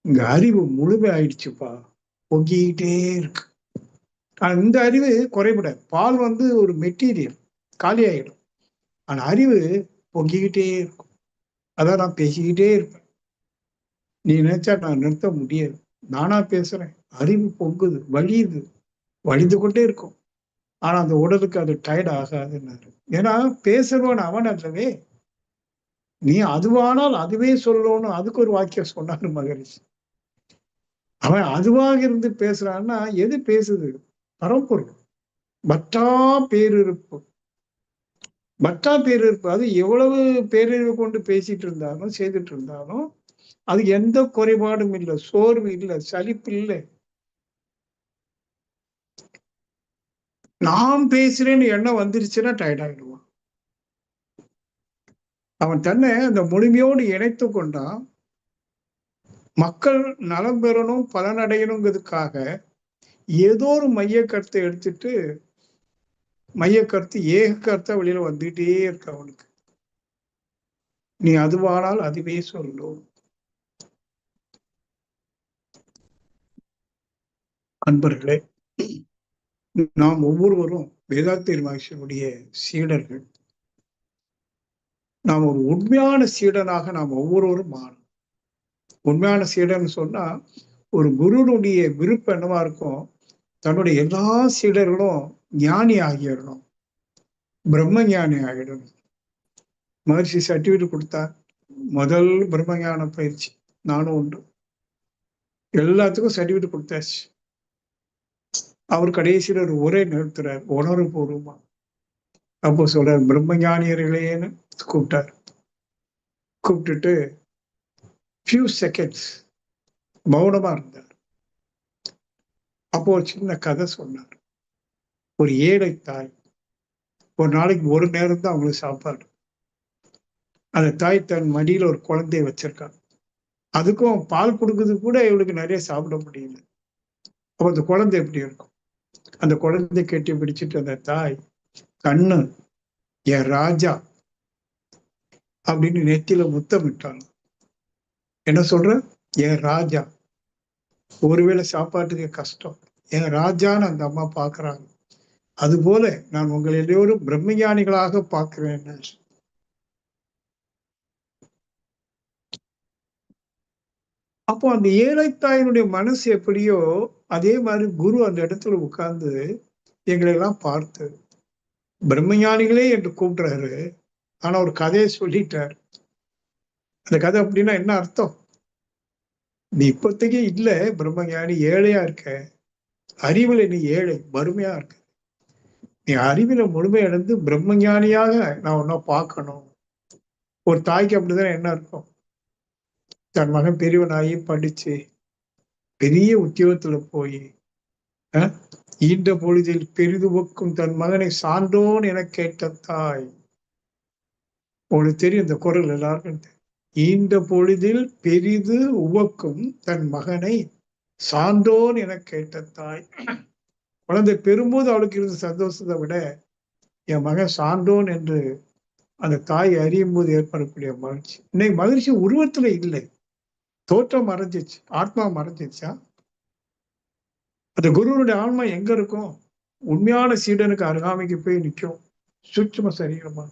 இங்க அறிவு முழுமை ஆயிடுச்சுப்பா, பொங்கிக்கிட்டே இருக்கு. ஆனா இந்த அறிவு குறைபடாது. பால் ஒரு மெட்டீரியல், காலி ஆயிடும். ஆனா அறிவு பொங்கிக்கிட்டே இருக்கும். அதான் நான் பேசிக்கிட்டே இருப்பேன். நீ நினைச்சா நான் நிறுத்த முடியாது. நானா பேசுறேன், அறிவு பொங்குது, வலிந்து கொண்டே இருக்கும். ஆனா அந்த உடலுக்கு அது டயர்ட் ஆகாதுன்னாரு. ஏன்னா பேசுறவன் அவன் அல்லவே. நீ அதுவானால் அதுவே சொல்லணும், அதுக்கு ஒரு வாக்கியம் சொன்னாரு மகரிஷி. அவன் அதுவாக இருந்து பேசுறான்னா எது பேசுது? பரம்பொருள். பற்றா பேரிருப்பு. பற்றா பேரிருப்பு. அது எவ்வளவு பேரிருப்பு கொண்டு பேசிட்டு இருந்தாலும் செய்துட்டு இருந்தாலும் அது எந்த குறைபாடும் இல்லை, சோர்வு இல்லை, சலிப்பு இல்லை. நான் பேசுறேன்னு எண்ணம் வந்துருச்சுன்னா டயர்ட் ஆயிடுவான். அவன் தன்னை அந்த முழுமையோடு இணைத்து கொண்டான். மக்கள் நலம் பெறணும், பலனடையணுங்கிறதுக்காக ஏதோ ஒரு மைய கருத்தை எடுத்துட்டு மைய கருத்து ஏக கருத்தா வெளியில வந்துகிட்டே இருக்க அவனுக்கு. நீ அதுவானால் அதுவே சொல்லும். அன்பர்களே, நாம் ஒவ்வொருவரும் வேதாத்திரி மகர்ஷியுடைய சீடர்கள். நாம் ஒரு உண்மையான சீடனாக நாம் ஒவ்வொருவரும் மாறும். உண்மையான சீடன்னு சொன்னா ஒரு குருனுடைய விருப்பம் என்னவா இருக்கும்? தன்னுடைய எல்லா சீடர்களும் ஞானி ஆகிடணும், பிரம்ம ஞானி ஆகிடணும். மகர்ஷி சர்டிபிகேட் கொடுத்தார். முதல் பிரம்மஞான பயிற்சி நானும் உண்டு. எல்லாத்துக்கும் சர்டிபிகேட் கொடுத்தாச்சு. அவர் கடைசியில் ஒரு உரை நிறுத்துறார், உணர்வு பூர்வமா. அப்போ சொல்றார், பிரம்மஞானியர்களேன்னு கூப்பிட்டார். கூப்பிட்டுட்டு ஃபியூ செகண்ட்ஸ் மௌனமா இருந்தார். அப்போ ஒரு சின்ன கதை சொன்னார். ஒரு ஏழை தாய், ஒரு நாளைக்கு ஒரு நேரம் தான் அவங்களுக்கு சாப்பாடு. அந்த தாய் தன் மடியில ஒரு குழந்தைய வச்சிருக்காங்க. அதுக்கும் பால் கொடுக்குறது கூட இவளுக்கு நிறைய சாப்பிட முடியல. அப்போ அந்த குழந்தை எப்படி இருக்கும்? அந்த குழந்தை கட்டி பிடிச்சிட்டு அந்த தாய், கண்ணு என் ராஜா அப்படின்னு நெத்தியில முத்தமிட்டாங்க. என்ன சொல்ற? என் ராஜா. ஒருவேளை சாப்பாட்டுக்கு கஷ்டம், என் ராஜான்னு அந்த அம்மா பாக்குறாங்க. அது போல நான் உங்கள் எல்லோரும் பிரம்மஞானிகளாக பார்க்கிறேன். அப்போ அந்த ஏழைத்தாயினுடைய மனசு எப்படியோ அதே மாதிரி குரு அந்த இடத்துல உட்கார்ந்து எங்களை எல்லாம் பார்த்து பிரம்மஞானிகளே என்று கூப்பிடுறாரு. ஆனா ஒரு கதையை சொல்லிட்டார். அந்த கதை அப்படின்னா என்ன அர்த்தம்? நீ இப்போதைக்கு இல்ல பிரம்மஞானி, ஏழையா இருக்க. அறிவுல நீ ஏழை, வறுமையா இருக்க. நீ அறிவில முழுமை அடைந்து பிரம்மஞானியாக நான் ஒன்னா பார்க்கணும். ஒரு தாய்க்கு அப்படிதான் என்ன இருக்கும்? தன் மகன் பெரியவனாகி படிச்சு பெரிய உத்தியோகத்துல போய் ஈன்ற பொழுதில் பெரிதுவக்கும் தன் மகனை சான்றோன் என கேட்ட தாய். உங்களுக்கு தெரியும் இந்த குரல் எல்லாருக்கும். ஈன்ற பொழுதில் பெரிது உவக்கும் தன் மகனை சான்றோன் என கேட்ட தாய். குழந்தை பெறும்போது அவளுக்கு இருந்த சந்தோஷத்தை விட என் மகன் சான்றோன் என்று அந்த தாய் அறியும் போது ஏற்படக்கூடிய மகிழ்ச்சி. இன்னைக்கு மகிழ்ச்சி உருவத்துல இல்லை, தோற்றம் மறைஞ்சிச்சு, ஆத்மா மறைஞ்சிச்சா? அந்த குருவனுடைய ஆன்மா எங்க இருக்கும்? உண்மையான சீடனுக்கு அருகாமைக்கு போய் நிற்கும், சூட்சும சரீரமா.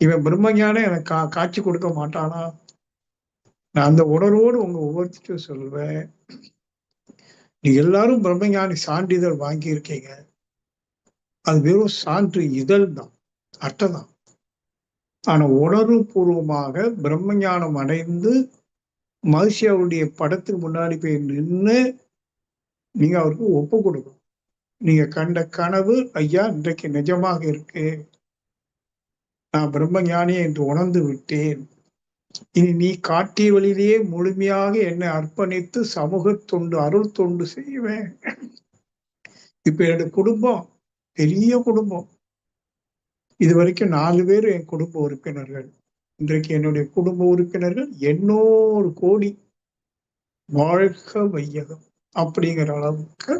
இவன் பிரம்மஞான எனக்கு காட்சி கொடுக்க மாட்டானா? நான் அந்த உணர்வோடு உங்க ஒவ்வொருத்தையும் சொல்வேன், நீங்க எல்லாரும் பிரம்மஞானி சான்றிதழ் வாங்கியிருக்கீங்க. அது வெறும் சான்று இதழ் தான், அட்டை தான். ஆனா உணர்வு பூர்வமாக பிரம்மஞானம் அடைந்து மகிழ்ச்சி அவருடைய படத்துக்கு முன்னாடி போய் நின்று நீங்க அவருக்கு ஒப்பு கொடுக்கணும். நீங்க கண்ட கனவு ஐயா இன்றைக்கு நிஜமாக இருக்கு, நான் பிரம்மஞானி என்று உணர்ந்து விட்டேன், இனி நீ காட்டிய வழியிலேயே முழுமையாக என்னை அர்ப்பணித்து சமூக தொண்டு அருள் தொண்டு செய்வேன். இப்ப என்னுடைய குடும்பம் பெரிய குடும்பம், இது வரைக்கும் 4 பேர் என் குடும்ப உறுப்பினர்கள். இன்றைக்கு என்னுடைய குடும்ப உறுப்பினர்கள் 800 கோடி. வாழ்க வையகம் அப்படிங்கிற அளவுக்கு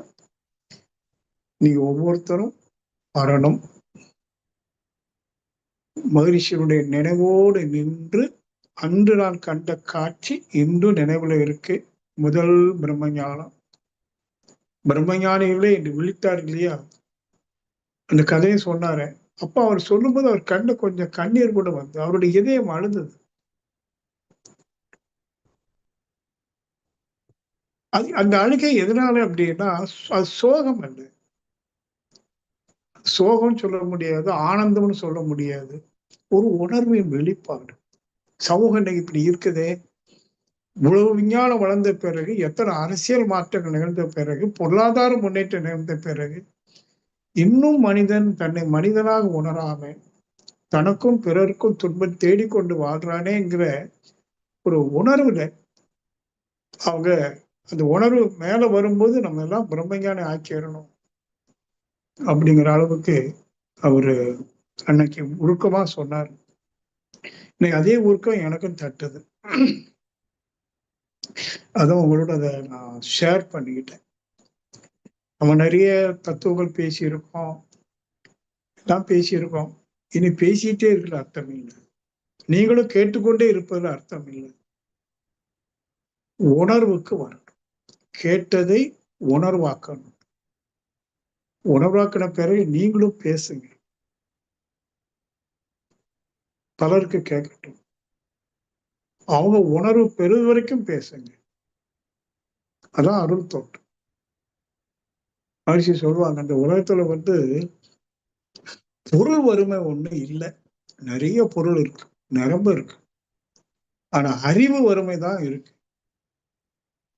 நீங்க ஒவ்வொருத்தரும் வரணும். மகிழ்ச்சியுடைய நினைவோடு நின்று அன்று நான் கண்ட காட்சி இன்று நினைவுல இருக்கு. முதல் பிரம்மஞானம், பிரம்மஞானிகளே என்று விழித்தார் இல்லையா, அந்த கதையை சொன்னாரு. அப்ப அவர் சொல்லும்போது அவர் கண்ட கொஞ்சம் கண்ணீர் கூட வந்து அவருடைய இதயம் அழுந்தது. அந்த அழுகை எதனால அப்படின்னா, அது சோகம் அல்ல, சோகம் சொல்ல முடியாது, ஆனந்தம்னு சொல்ல முடியாது, ஒரு உணர்வின் வெளிப்பாடு. சமூகம் இன்னைக்கு இப்படி இருக்குதே, இவ்வளவு விஞ்ஞானம் வளர்ந்த பிறகு, எத்தனை அரசியல் மாற்றங்கள் நிகழ்ந்த பிறகு, பொருளாதார முன்னேற்றம் நிகழ்ந்த பிறகு, இன்னும் மனிதன் தன்னை மனிதனாக உணராம தனக்கும் பிறருக்கும் துன்பம் தேடிக்கொண்டு வாழ்றானேங்கிற ஒரு உணர்வுல அவங்க அந்த உணர்வு மேல வரும்போது நம்ம எல்லாம் பிரம்மஞானி ஆக்கிடணும் அப்படிங்கிற அளவுக்கு அவரு அன்னைக்கு உருக்கமா சொன்னார். இன்னைக்கு அதே உருக்கம் எனக்கும் தட்டுது. அதான் உங்களோட அதை நான் ஷேர் பண்ணிக்கிட்டேன். நம்ம நிறைய தத்துவங்கள் பேசியிருக்கோம், எல்லாம் பேசியிருக்கோம். இனி பேசிட்டே இருக்கிற அர்த்தம் இல்லை, நீங்களும் கேட்டுக்கொண்டே இருப்பதில் அர்த்தம் இல்லை. உணர்வுக்கு வரணும், கேட்டதை உணர்வாக்கணும். உணர்வாக்கின பிறகு நீங்களும் பேசுங்க, பலருக்கு கேட்கட்டும். அவங்க உணர்வு பெறுவது வரைக்கும் பேசுங்க. அதான் அருள் தொட்டு. மகிழ்ச்சி சொல்லுவாங்க, அந்த உலகத்துல பொருள் வறுமை ஒண்ணு இல்லை, நிறைய பொருள் இருக்கு, நிரம்ப இருக்கு. ஆனா அறிவு வறுமை தான் இருக்கு.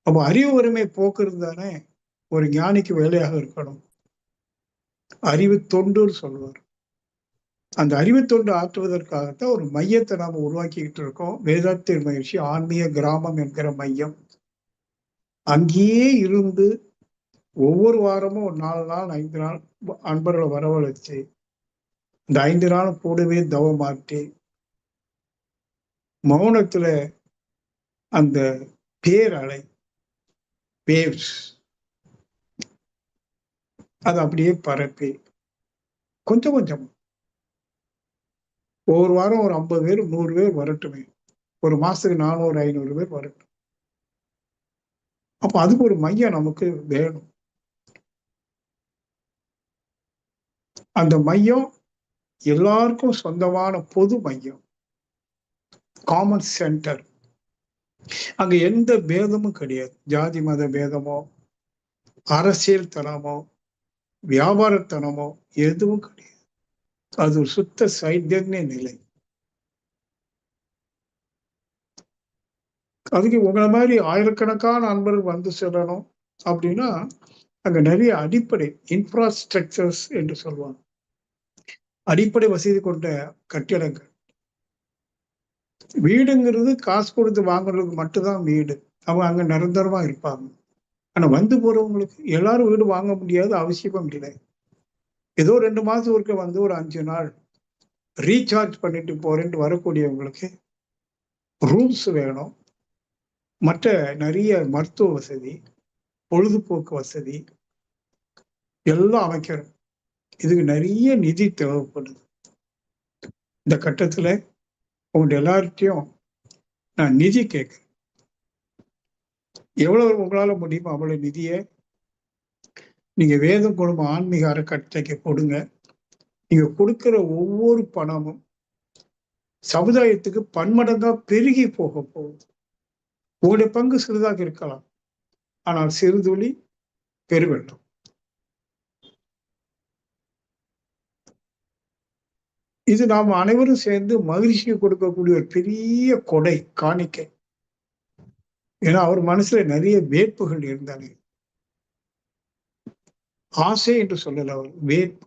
அப்ப அறிவு வறுமை போக்குறது தானே ஒரு ஞானிக்கு வேலையாக இருக்கணும். அறிவு தொண்டுன்னு சொல்லுவார். அந்த அறிவு தொண்டு ஆற்றுவதற்காகத்தான் ஒரு மையத்தை நாம உருவாக்கிக்கிட்டு இருக்கோம். வேதாத்திரி மகிழ்ச்சி ஆன்மீக கிராமம் என்கிற மையம். அங்கேயே இருந்து ஒவ்வொரு வாரமும் ஒரு 4 நாள் 5 நாள் அன்பர்களை வரவழைச்சு இந்த 5 நாளும் கூடவே தவமாற்றி மௌனத்துல அந்த பேரலை வேவ்ஸ் அது அப்படியே பரப்பி கொஞ்சம் கொஞ்சம் ஒவ்வொரு வாரம் ஒரு 50 பேர் 100 பேர் வரட்டுமே, ஒரு மாசத்துக்கு 400 500 பேர் வரட்டும். அப்ப அதுக்கு ஒரு மையம் நமக்கு வேணும். அந்த மையம் எல்லாருக்கும் சொந்தமான பொது மையம், காமன் சென்டர். அங்க எந்த பேதமும் கிடையாது, ஜாதி மத பேதமோ அரசியல் தனமோ வியாபாரத்தனமோ எதுவும் கிடையாது. அது ஒரு சுத்த சைத்தன்ய நிலை. அதுக்கு உங்களை மாதிரி ஆயிரக்கணக்கான அன்பர்கள் வந்து செல்லணும் அப்படின்னா அங்க நிறைய அடிப்படை இன்ஃப்ராஸ்ட்ரக்சர்ஸ் என்று சொல்லுவாங்க, அடிப்படை வசதி கொண்ட கட்டிடங்கள். வீடுங்கிறது காசு கொடுத்து வாங்குறதுக்கு மட்டும்தான் வீடு, அவங்க அங்க நிரந்தரமா இருப்பாங்க. ஆனா வந்து போறவங்களுக்கு எல்லாரும் வீடு வாங்க முடியாது, அவசியமும் இல்லை. ஏதோ 2 மாசம் ஒருக்க வந்து ஒரு 5 நாள் ரீசார்ஜ் பண்ணிட்டு போறேன்ட்டு வரக்கூடியவங்களுக்கு ரூம்ஸ் வேணும், மற்ற நிறைய மருத்துவ வசதி, பொழுதுபோக்கு வசதி எல்லாம் அமைக்கிறோம். இதுக்கு நிறைய நிதி தேவைப்படுது. இந்த கட்டத்துல உங்க எல்லார்ட்டையும் நான் நிதி கேட்கிறேன். எவ்வளவு உங்களால முடியுமோ அவ்வளவு நிதியை நீங்க வேதம் குழும ஆன்மீக அறக்கட்டளைக்கு கொடுங்க. நீங்க கொடுக்கிற ஒவ்வொரு பணமும் சமுதாயத்துக்கு பன்மடங்கா பெருகி போக போகுது. உங்களுடைய பங்கு சிறிதாக இருக்கலாம், ஆனால் சிறுதுளி பெருவெள்ளம். இது நாம் அனைவரும் சேர்ந்து மகிழ்ச்சிக்கு கொடுக்கக்கூடிய ஒரு பெரிய கொடை, காணிக்கை. ஏன்னா அவர் மனசுல நிறைய வேட்புகள் இருந்தாங்க. ஆசை என்று சொல்லல, அவர் வேட்பு,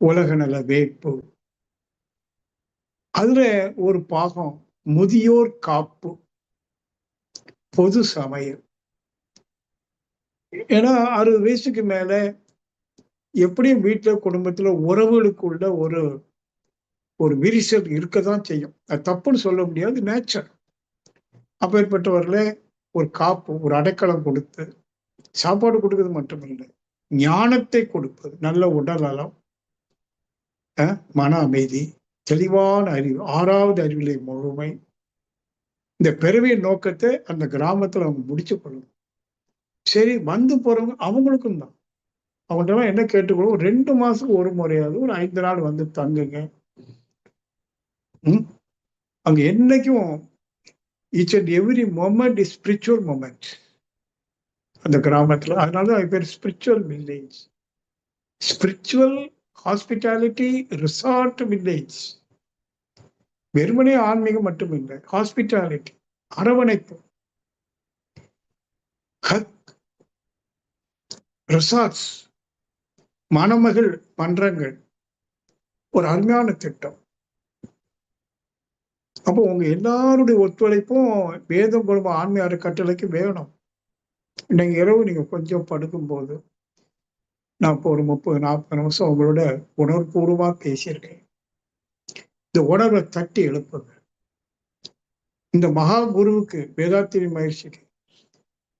உலக நல வேட்பு. அதுல ஒரு பாகம் முதியோர் காப்பு, பொது சமயம். ஏன்னா 60 வயசுக்கு மேல எப்படியும் வீட்டுல குடும்பத்துல உறவுகளுக்குள்ள ஒரு ஒரு விரிசல் இருக்கதான் செய்யும். அது தப்புன்னு சொல்ல முடியாது, நேச்சர். அப்பேற்பட்டவர்களே ஒரு காப்பு, ஒரு அடைக்கலம் கொடுத்து, சாப்பாடு கொடுக்கிறது மட்டுமில்லை, ஞானத்தை கொடுப்பது, நல்ல உடல் நலம், மன அமைதி, தெளிவான அறிவு, 6வது அறிவிலே முழுமை. இந்த பிறவியின் நோக்கத்தை அந்த கிராமத்துல அவங்க முடிச்சு கொள்ளணும். சரி, வந்து போறவங்க அவங்களுக்கும் தான். அவங்கள்ட்ட என்ன கேட்டுக்கொள்ளும், 2 மாசத்துக்கு ஒரு முறையாவது ஒரு 5 நாள் வந்து தங்குங்க. அங்க என்னைக்கும் each and every moment is spiritual moment அந்த கிராமத்துல. அதனாலதான் அது பேர் spiritual village, spiritual hospitality resort village. வெறுமனே ஆன்மீகம் மட்டும் இல்லை, ஹாஸ்பிட்டாலிட்டி, அரவணைப்பு, ரிசார்ட்ஸ், மணமகள் மன்றங்கள், ஒரு அருமையான திட்டம். அப்போ உங்க எல்லாருடைய ஒத்துழைப்பும் வேதம் குடும்ப ஆன்மீக அறக்கட்டளைக்கு வேணும். இன்னைக்கு இரவு நீங்க கொஞ்சம் படுக்கும்போது, நான் இப்போ ஒரு 30-40 நிமிஷம் உங்களோட உணர்வுபூர்வமா பேசியிருக்கேன். இந்த உணர்வை தட்டி எழுப்புங்க. இந்த மகா குருவுக்கு, வேதாத்திரி மகிழ்ச்சிக்கு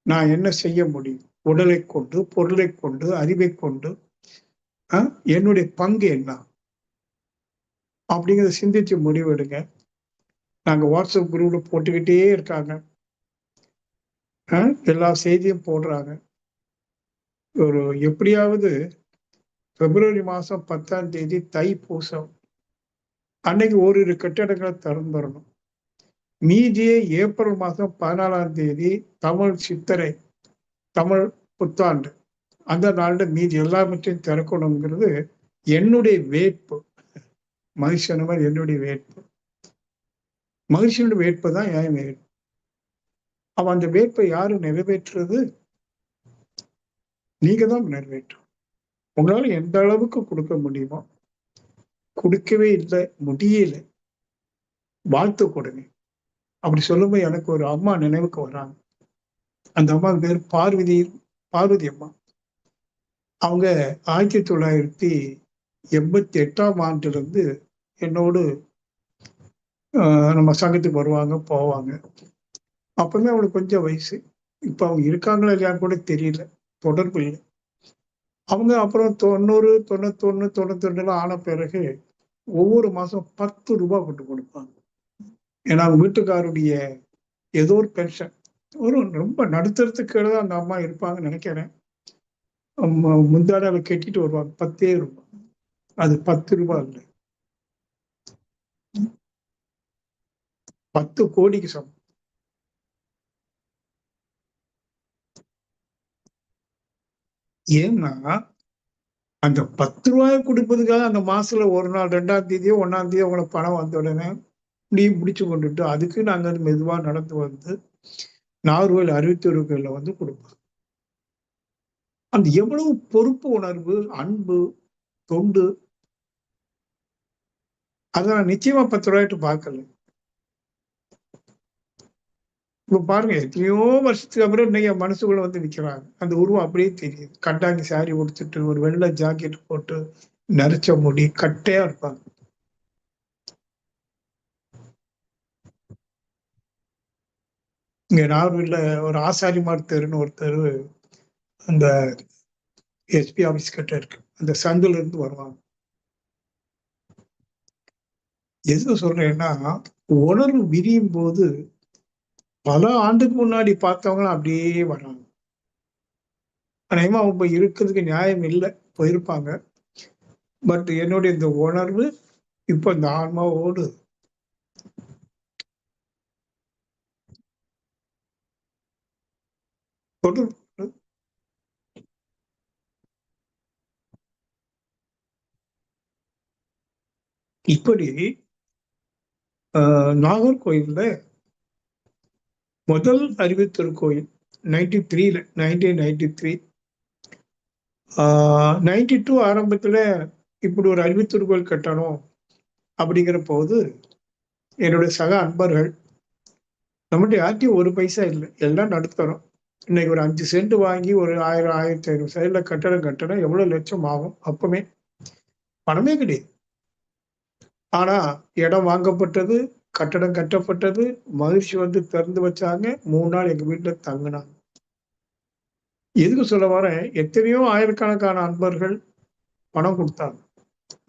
நான் என்ன செய்ய முடியும்? உடலை கொண்டு, பொருளை கொண்டு, அறிவை கொண்டு என்னுடைய பங்கு என்ன அப்படிங்கிறத சிந்திச்சு முடிவெடுங்க. நாங்க வாட்ஸ்அப் குரூப்ல போட்டுக்கிட்டே இருக்காங்க, எல்லா செய்தியும் போடுறாங்க. ஒரு எப்படியாவது பிப்ரவரி மாசம் 10ஆம் தேதி தைப்பூசம் அன்னைக்கு ஓரிரு கட்டிடங்களை திறந்துடணும். மீதியே ஏப்ரல் மாசம் 14ஆம் தேதி தமிழ் சித்திரை, தமிழ் புத்தாண்டு, அந்த நாள்ல மீதி எல்லாவற்றையும் திறக்கணுங்கிறது என்னுடைய வேட்பு. மகிழ்ச்சியான என்னுடைய வேட்பு, மகிழ்ச்சியோட வேட்பு தான் என் வேட்பு. அவன் அந்த வேட்பை யாரு நிறைவேற்றுறது? நீங்க தான் நிறைவேற்றும். உங்களால எந்த அளவுக்கு கொடுக்க முடியுமோ கொடுக்கவே இல்லை, முடியல, வாழ்த்து கொடுங்க. அப்படி சொல்லும்போது எனக்கு ஒரு அம்மா நினைவுக்கு வர்றாங்க. அந்த அம்மா பேர் பார்வதி அம்மா. அவங்க 1988ஆம் ஆண்டிலிருந்து என்னோடு நம்ம சங்கத்துக்கு வருவாங்க, போவாங்க. அப்பவுமே அவங்களுக்கு கொஞ்சம் வயசு. இப்ப அவங்க இருக்காங்களா இல்லையான்னு கூட தெரியல, தொடர்பு இல்லை. அவங்க அப்புறம் 90, 91, 92 ஆன பிறகு ஒவ்வொரு மாசம் 10 ரூபாய் கொண்டு கொடுப்பாங்க. ஏன்னா அவங்க வீட்டுக்காருடைய ஏதோ ஒரு பென்ஷன், ஒரு ரொம்ப நடுத்தரத்துக்கு தான் அந்த அம்மா இருப்பாங்கன்னு நினைக்கிறேன். முந்தாடால கட்டிட்டு வருவாங்க, 10 ரூபாய். அது 10 ரூபாய் இல்லை, 10 கோடிக்கு சமம். ஏன்னா அந்த 10 ரூபாய் கொடுப்பதுக்காக அந்த மாசத்துல ஒரு நாள் 2ஆம் தேதியோ 1ஆம் தேதியோ அவங்களை பணம் வந்த உடனே முடிச்சு கொண்டுட்டு அதுக்கு நாங்க மெதுவா நடந்து வந்து நாகர்கோவில் அறிவித்தூர்களில் வந்து கொடுப்போம். அந்த எவ்வளவு பொறுப்பு உணர்வு, அன்பு, தொண்டு, அதை நான் நிச்சயமா 10 ரூபாய்ட்டு பார்க்கல. இப்ப பாருங்க, எத்தனையோ வருஷத்துக்கு அப்புறம் இன்னைக்கு மனசுக்குள்ள வந்து நிக்கிறாங்க. அந்த உருவம் அப்படியே தெரியுது. கண்டாங்கி சாரி உடுத்துட்டு, ஒரு வெள்ளை ஜாக்கெட் போட்டு, நரைச்ச முடி, கட்டையா இருப்பாங்க. இங்க நாகர்கோவில்ல ஒரு ஆசாரிமார் தெருன்னு ஒரு தெரு அந்த எஸ்பி ஆபீஸ் கிட்ட இருக்கு. அந்த சந்துல இருந்து வருவாங்க. எதுக்கு சொல்றேன்னா, உணர்வு விரியும் போது பல ஆண்டுக்கு முன்னாடி பார்த்தவங்களும் அப்படியே வர்றாங்க. அநேகமா அவங்க இருக்கிறதுக்கு நியாயம் இல்லை, போயிருப்பாங்க. பட் என்னுடைய இந்த உணர்வு இப்ப இந்த ஆன்மாவோடு பொருள் இப்படி நாகர்கோயில்ல முதல் அறிவுத்திருக்கோயில் 1993 92 ஆரம்பத்துல இப்படி ஒரு அறிவுத்திருக்கோயில் கட்டணும் அப்படிங்கிற போது என்னுடைய சக அன்பர்கள், நம்மகிட்ட யார்ட்டையும் ஒரு பைசா இல்லை, எல்லாம் நடுத்தரும். இன்னைக்கு ஒரு 5 சென்ட் வாங்கி ஒரு 1000 1500 சைடுல கட்டடம் எவ்வளவு லட்சம் ஆகும்? அப்பவே பணமே கிடையாது. ஆனா இடம் வாங்கப்பட்டது, கட்டடம் கட்டப்பட்டது, மகிழ்ச்சி வந்து திறந்து வச்சாங்க. 3 நாள் எங்க வீட்டுல தங்கினாங்க. எதுக்கு சொல்ல வரேன், எத்தனையோ ஆயிரக்கணக்கான அன்பர்கள் பணம் கொடுத்தாங்க,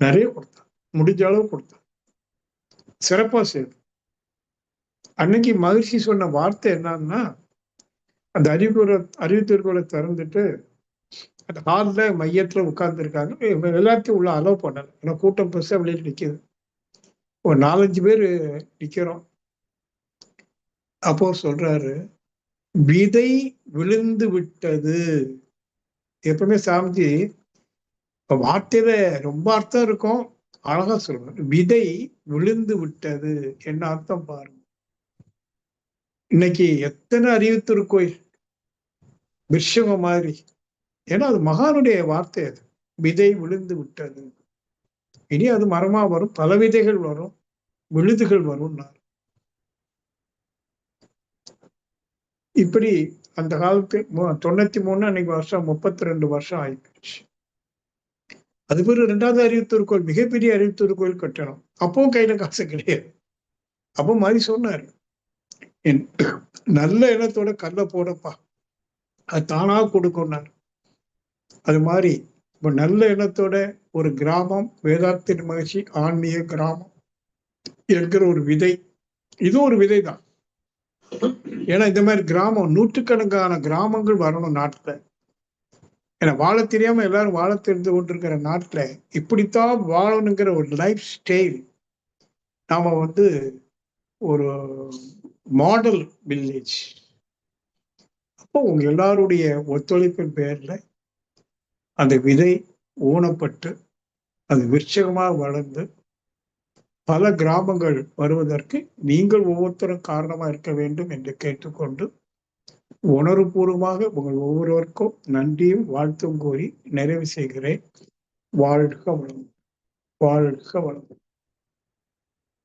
நிறைய கொடுத்தாங்க, முடிஞ்ச அளவு கொடுத்தாங்க, சிறப்பா செய்து. அன்னைக்கு மகிழ்ச்சி சொன்ன வார்த்தை என்னன்னா, அந்த அறிவுத்திருக்கோளை திறந்துட்டு அந்த ஹால்ல மையத்துல உட்கார்ந்து இருக்காங்க. எல்லாத்தையும் உள்ள அலோவ் பண்ணல, ஏன்னா கூட்டம் பெருசா வெளியில நிக்குது. ஒரு 4-5 பேர் நிக்கிறோம். அப்போ சொல்றாரு, விதை விழுந்து விட்டது. எப்பவுமே சாமிஜி வார்த்தையில ரொம்ப அர்த்தம் இருக்கும், அழகா சொல்றேன். விதை விழுந்து விட்டது என்ன அர்த்தம் பாருங்க. இன்னைக்கு எத்தனை அறிவுத்திருக்கோயில் விஷயம் மாதிரி, ஏன்னா அது மகானுடைய வார்த்தை. அது விதை விழுந்து விட்டது, இனி அது மரமா வரும், பல விதைகள் வரும், விழுதுகள் வரும். இப்படி அந்த காலத்து 93 அன்னைக்கு வருஷம் 32 வருஷம் ஆயிடுச்சு. அது பிறகு 2வது அறிவுத்திருக்கோயில், மிகப்பெரிய அறிவுத்திருக்கோயில் கட்டணும். அப்பவும் கையில காசு கிடையாது. அப்போ மாதிரி சொன்னாரு, என் நல்ல எண்ணத்தோட கல்ல போடப்பா, அது தானா கொடுக்கும்னாரு. அது மாதிரி இப்ப நல்ல எண்ணத்தோட ஒரு கிராமம், வேதாத்திரி மகிழ்ச்சி ஆன்மீக கிராமம் என்கிற ஒரு விதை, இது ஒரு விதை தான். ஏன்னா இந்த மாதிரி கிராமம், நூற்றுக்கணக்கான கிராமங்கள் வரணும் நாட்டுல. ஏன்னா வாழ தெரியாம எல்லாரும் வாழ தெரிந்து கொண்டிருக்கிற நாட்டுல இப்படித்தான் வாழணுங்கிற ஒரு லைஃப் ஸ்டைல் நாம வந்து ஒரு மாடல் வில்லேஜ். அப்போ உங்க எல்லாருடைய ஒத்துழைப்பின் பேர்ல அந்த விதை ஊனப்பட்டு அது விருட்சகமாக வளர்ந்து பல கிராமங்கள் வருவதற்கு நீங்கள் ஒவ்வொருத்தரும் காரணமா இருக்க வேண்டும் என்று கேட்டுக்கொண்டு, உணர்வுபூர்வமாக உங்கள் ஒவ்வொருவருக்கும் நன்றியும் வாழ்த்தும் கூறி நிறைவு செய்கிறேன். வாழ்க வளம், வாழ்க வளம்.